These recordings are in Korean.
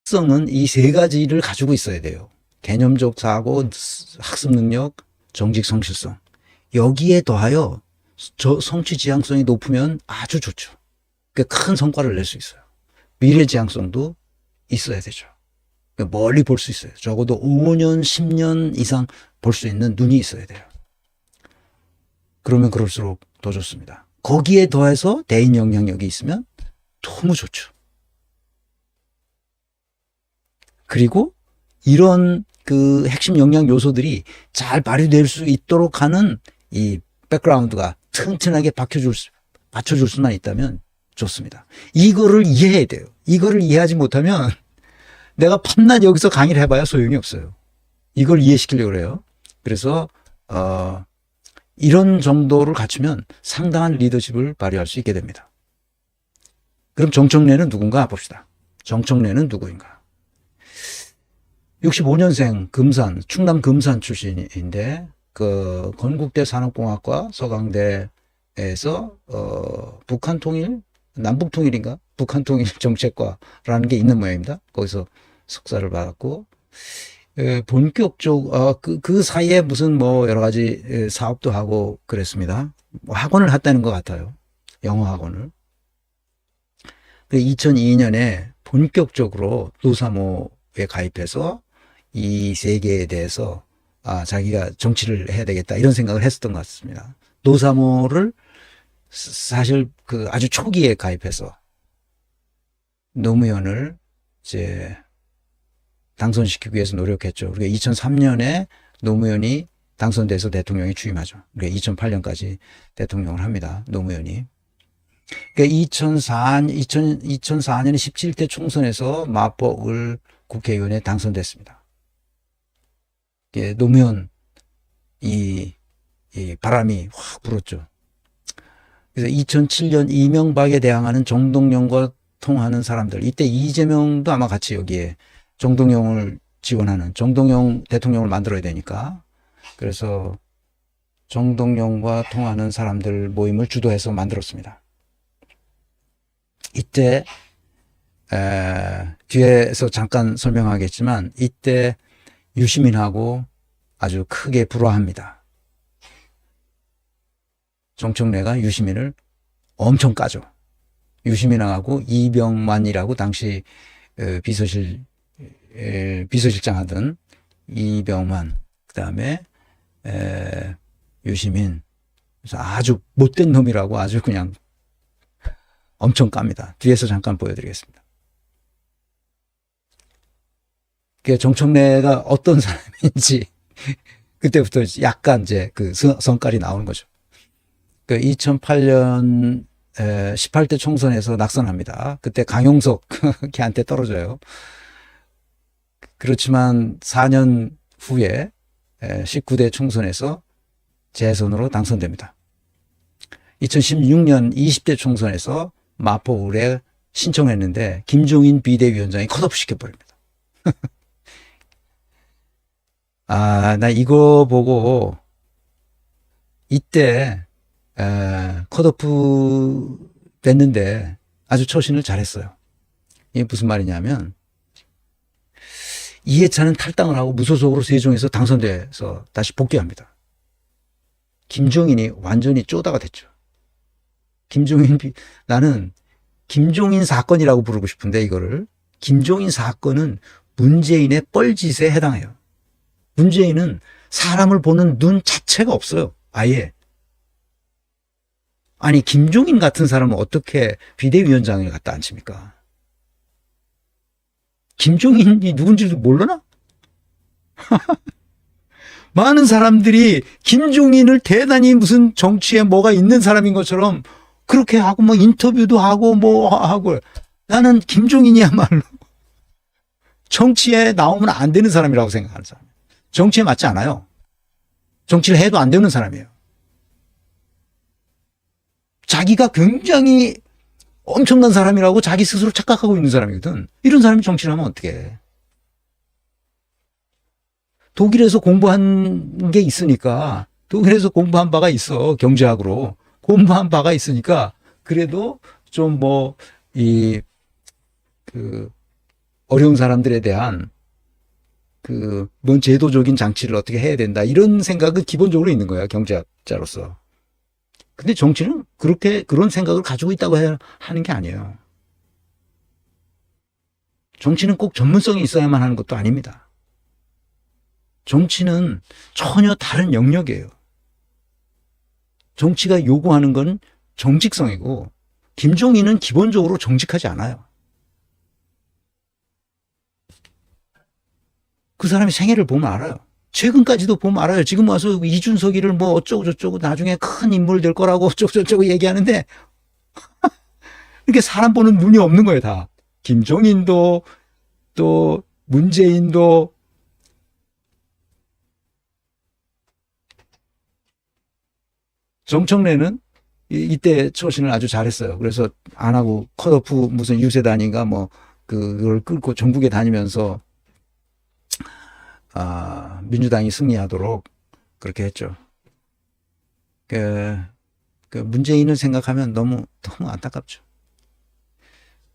특성은 이 세 가지를 가지고 있어야 돼요. 개념적 사고, 학습 능력, 정직 성실성. 여기에 더하여 성취 지향성이 높으면 아주 좋죠. 큰 성과를 낼 수 있어요. 미래 지향성도 있어야 되죠. 멀리 볼 수 있어요. 적어도 5년, 10년 이상 볼 수 있는 눈이 있어야 돼요. 그러면 그럴수록 더 좋습니다. 거기에 더해서 대인 영향력이 있으면 너무 좋죠. 그리고 이런 그 핵심 영양 요소들이 잘 발휘될 수 있도록 하는 이 백그라운드가 튼튼하게 받쳐줄 수만 있다면 좋습니다. 이거를 이해해야 돼요. 이거를 이해하지 못하면 내가 밤낮 여기서 강의를 해봐야 소용이 없어요. 이걸 이해시키려고 그래요. 그래서 이런 정도를 갖추면 상당한 리더십을 발휘할 수 있게 됩니다. 그럼 정청래는 누군가 봅시다. 정청래는 누구인가? 65년생 금산, 충남 금산 출신인데 그 건국대 산업공학과 서강대에서 북한 통일, 남북 통일인가? 북한 통일 정책과라는 게 있는 모양입니다. 거기서 석사를 받았고 본격적 그 사이에 무슨 뭐 여러 가지 사업도 하고 그랬습니다. 뭐 학원을 했다는 것 같아요. 영어 학원을. 2002년에 본격적으로 노사모에 가입해서 이 세계에 대해서 자기가 정치를 해야 되겠다 이런 생각을 했었던 것 같습니다. 노사모를 사실 그 아주 초기에 가입해서 노무현을 이제 당선시키기 위해서 노력했죠. 그리고 2003년에 노무현이 당선돼서 대통령에 취임하죠. 그러니까 2008년까지 대통령을 합니다. 노무현이. 그러니까 2004년에 17대 총선에서 마포을 국회의원에 당선됐습니다. 노무현 이 바람이 확 불었죠. 그래서 2007년 이명박에 대항하는 정동영과 통하는 사람들, 이때 이재명도 아마 같이 여기에 정동영을 지원하는, 정동영 대통령을 만들어야 되니까, 그래서 정동영과 통하는 사람들 모임을 주도해서 만들었습니다. 이때 뒤에서 잠깐 설명하겠지만 이때 유시민하고 아주 크게 불화합니다. 정청래가 유시민을 엄청 까죠. 유시민하고 이병만이라고 당시 비서실장 하던 이병만, 그 다음에 유시민, 그래서 아주 못된 놈이라고 아주 그냥 엄청 깝니다. 뒤에서 잠깐 보여드리겠습니다. 정청래가 어떤 사람인지 그때부터 약간 이제 그 성깔이 나오는 거죠. 2008년 18대 총선에서 낙선합니다. 그때 강용석 걔한테 떨어져요. 그렇지만 4년 후에 19대 총선에서 재선으로 당선됩니다. 2016년 20대 총선에서 마포울에 신청했는데 김종인 비대위원장이 컷오프 시켜버립니다. 나 이거 보고 이때 컷오프 됐는데 아주 처신을 잘했어요. 이게 무슨 말이냐면 이해찬은 탈당을 하고 무소속으로 세종에서 당선돼서 다시 복귀합니다. 김종인이 완전히 쪼다가 됐죠. 나는 김종인 사건이라고 부르고 싶은데 이거를 김종인 사건은 문재인의 뻘짓에 해당해요. 문재인은 사람을 보는 눈 자체가 없어요. 아예. 아니 김종인 같은 사람은 어떻게 비대위원장을 갖다 앉힙니까? 김종인이 누군지도 모르나? 많은 사람들이 김종인을 대단히 무슨 정치에 뭐가 있는 사람인 것처럼 그렇게 하고 뭐 인터뷰도 하고 뭐 하고, 나는 김종인이야말로 정치에 나오면 안 되는 사람이라고 생각하는 사람이에요. 정치에 맞지 않아요. 정치를 해도 안 되는 사람이에요. 자기가 굉장히 엄청난 사람이라고 자기 스스로 착각하고 있는 사람이거든. 이런 사람이 정치를 하면 어떻게 해. 독일에서 공부한 게 있으니까, 독일에서 공부한 바가 있어. 경제학으로 공부한 바가 있으니까 그래도 좀 어려운 사람들에 대한 뭔 제도적인 장치를 어떻게 해야 된다. 이런 생각은 기본적으로 있는 거야, 경제학자로서. 근데 정치는 그런 생각을 가지고 있다고 하는 게 아니에요. 정치는 꼭 전문성이 있어야만 하는 것도 아닙니다. 정치는 전혀 다른 영역이에요. 정치가 요구하는 건 정직성이고, 김종인은 기본적으로 정직하지 않아요. 그 사람의 생애를 보면 알아요. 최근까지도 보면 알아요. 지금 와서 이준석이를 뭐 어쩌고저쩌고 나중에 큰 인물 될 거라고 어쩌고저쩌고 얘기하는데, 이렇게 사람 보는 눈이 없는 거예요, 다. 김종인도, 또, 문재인도, 정청래는 이때 처신을 아주 잘했어요. 그래서 안 하고 컷오프 무슨 유세단인가 뭐, 그걸 끌고 전국에 다니면서 민주당이 승리하도록 그렇게 했죠. 문재인을 생각하면 너무 안타깝죠.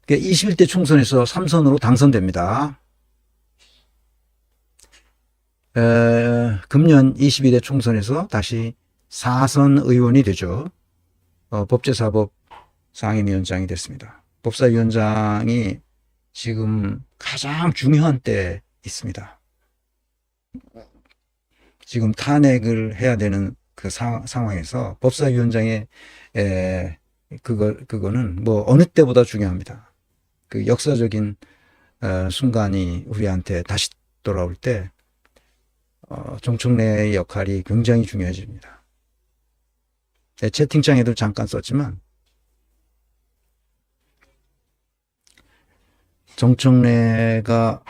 21대 총선에서 3선으로 당선됩니다. 금년 22대 총선에서 다시 4선 의원이 되죠. 법제사법 상임위원장이 됐습니다. 법사위원장이 지금 가장 중요한 때에 있습니다. 지금 탄핵을 해야 되는 그 상황에서 법사위원장의 그거는 뭐 어느 때보다 중요합니다. 그 역사적인 순간이 우리한테 다시 돌아올 때 정청래의 역할이 굉장히 중요해집니다. 채팅창에도 잠깐 썼지만 정청래가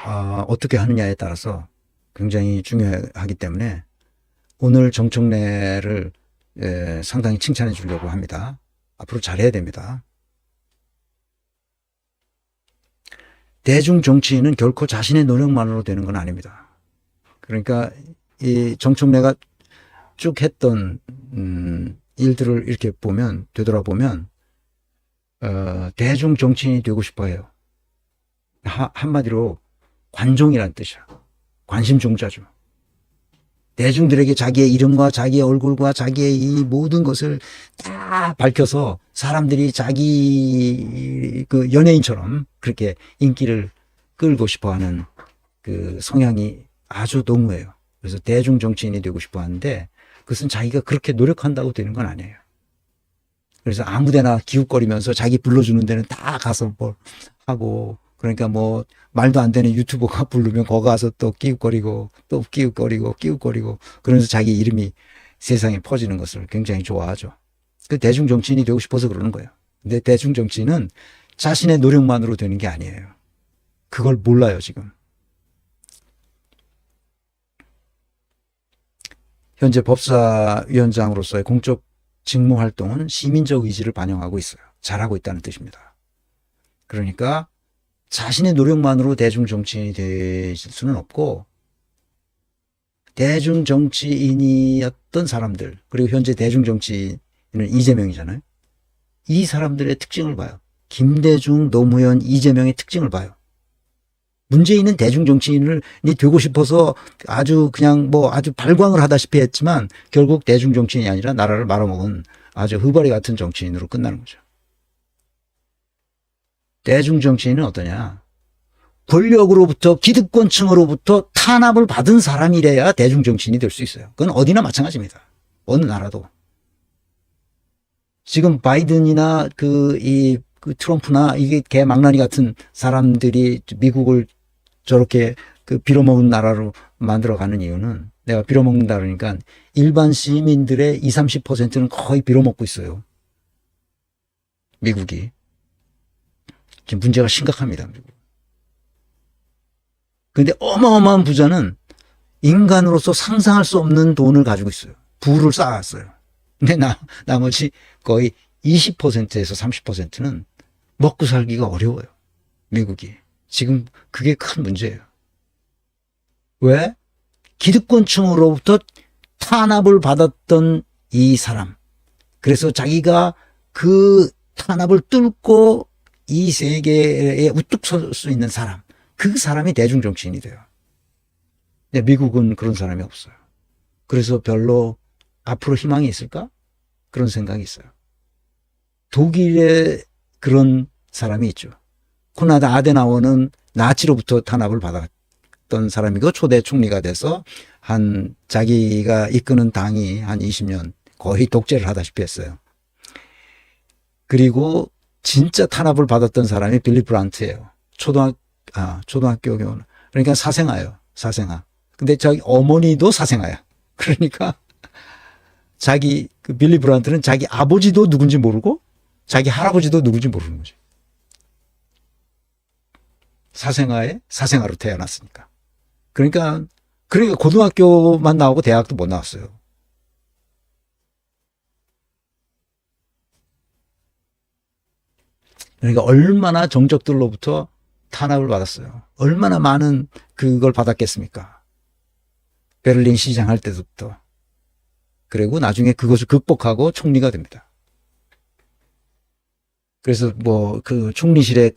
어떻게 하느냐에 따라서 굉장히 중요하기 때문에 오늘 정청래를 상당히 칭찬해 주려고 합니다. 앞으로 잘해야 됩니다. 대중 정치인은 결코 자신의 노력만으로 되는 건 아닙니다. 그러니까 이 정청래가 쭉 했던 일들을 이렇게 되돌아보면 대중 정치인이 되고 싶어 해요. 한마디로 관종이란 뜻이야. 관심종자죠. 대중들에게 자기의 이름과 자기의 얼굴과 자기의 이 모든 것을 다 밝혀서 사람들이 자기 그 연예인처럼 그렇게 인기를 끌고 싶어 하는 그 성향이 아주 농후해요. 그래서 대중 정치인이 되고 싶어 하는데 그것은 자기가 그렇게 노력한다고 되는 건 아니에요. 그래서 아무 데나 기웃거리면서 자기 불러주는 데는 다 가서 뭘 하고, 그러니까 뭐 말도 안 되는 유튜버가 부르면 거기 가서 또 끼웃거리고 또 끼웃거리고 그러면서 자기 이름이 세상에 퍼지는 것을 굉장히 좋아하죠. 그 대중 정치인이 되고 싶어서 그러는 거예요. 근데 대중 정치인은 자신의 노력만으로 되는 게 아니에요. 그걸 몰라요, 지금. 현재 법사위원장으로서의 공적 직무 활동은 시민적 의지를 반영하고 있어요. 잘하고 있다는 뜻입니다. 그러니까 자신의 노력만으로 대중 정치인이 되실 수는 없고, 대중 정치인이었던 사람들, 그리고 현재 대중 정치인은 이재명이잖아요. 이 사람들의 특징을 봐요. 김대중, 노무현, 이재명의 특징을 봐요. 문재인은 대중 정치인이 되고 싶어서 아주 그냥 뭐 아주 발광을 하다시피 했지만 결국 대중 정치인이 아니라 나라를 말아먹은 아주 흐바리 같은 정치인으로 끝나는 거죠. 대중 정치인은 어떠냐? 권력으로부터, 기득권층으로부터 탄압을 받은 사람이래야 대중 정치인이 될 수 있어요. 그건 어디나 마찬가지입니다. 어느 나라도. 지금 바이든이나 그 트럼프나 이게 개망나니 같은 사람들이 미국을 저렇게 빌어먹은 나라로 만들어가는 이유는, 내가 빌어먹는다 그러니까 일반 시민들의 20, 30%는 거의 빌어먹고 있어요. 미국이. 지금 문제가 심각합니다. 그런데 어마어마한 부자는 인간으로서 상상할 수 없는 돈을 가지고 있어요. 부를 쌓았어요. 근데 나머지 거의 20%에서 30%는 먹고 살기가 어려워요. 미국이. 지금 그게 큰 문제예요. 왜? 기득권층으로부터 탄압을 받았던 이 사람. 그래서 자기가 그 탄압을 뚫고 이 세계에 우뚝 설 수 있는 사람. 그 사람이 대중 정치인이 돼요. 근데 미국은 그런 사람이 없어요. 그래서 별로 앞으로 희망이 있을까? 그런 생각이 있어요. 독일에 그런 사람이 있죠. 코나드 아데나워는 나치로부터 탄압을 받았던 사람이고 초대 총리가 돼서 한 자기가 이끄는 당이 한 20년 거의 독재를 하다시피 했어요. 그리고 진짜 탄압을 받았던 사람이 빌리 브란트예요. 초등학교 교원. 그러니까 사생아예요. 사생아. 근데 자기 어머니도 사생아야. 그러니까 그 빌리 브란트는 자기 아버지도 누군지 모르고 자기 할아버지도 누군지 모르는 거지. 사생아에 사생아로 태어났으니까. 그러니까 고등학교만 나오고 대학도 못 나왔어요. 그러니까 얼마나 정적들로부터 탄압을 받았어요. 얼마나 많은 그걸 받았겠습니까? 베를린 시장 할 때부터. 그리고 나중에 그것을 극복하고 총리가 됩니다. 그래서 그 총리실에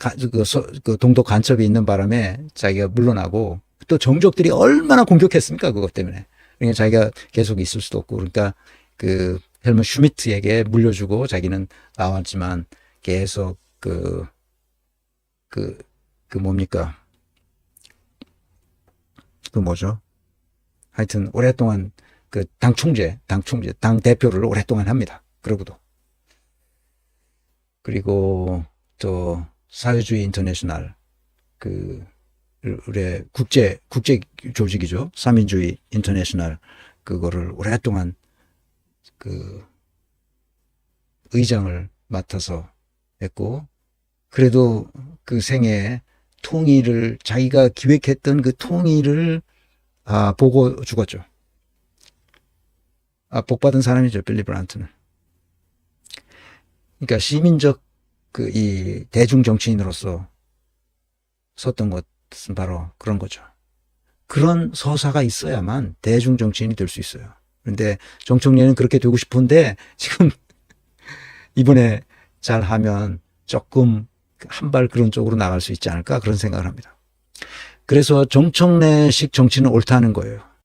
그 동독 간첩이 있는 바람에 자기가 물러나고 또 정적들이 얼마나 공격했습니까? 그것 때문에. 그러니까 자기가 계속 있을 수도 없고 그러니까 그 헬무 슈미트에게 물려주고 자기는 나왔지만 계속 뭡니까? 뭐죠? 하여튼 오랫동안 당 대표를 오랫동안 합니다. 그러고도. 그리고 또 사회주의 인터내셔널 우리 국제 조직이죠. 사민주의 인터내셔널 그거를 오랫동안 의장을 맡아서 했고 그래도 그 생애에 통일을 자기가 기획했던 그 통일을 보고 죽었죠. 복 받은 사람이죠. 빌리 브란트는. 그러니까 시민적 이 대중 정치인으로서 섰던 것은 바로 그런 거죠. 그런 서사가 있어야만 대중 정치인이 될 수 있어요. 그런데 정청래는 그렇게 되고 싶은데 지금 이번에 잘 하면 조금 한 발 그런 쪽으로 나갈 수 있지 않을까 그런 생각을 합니다. 그래서 정청래식 정치는 옳다는 거예요.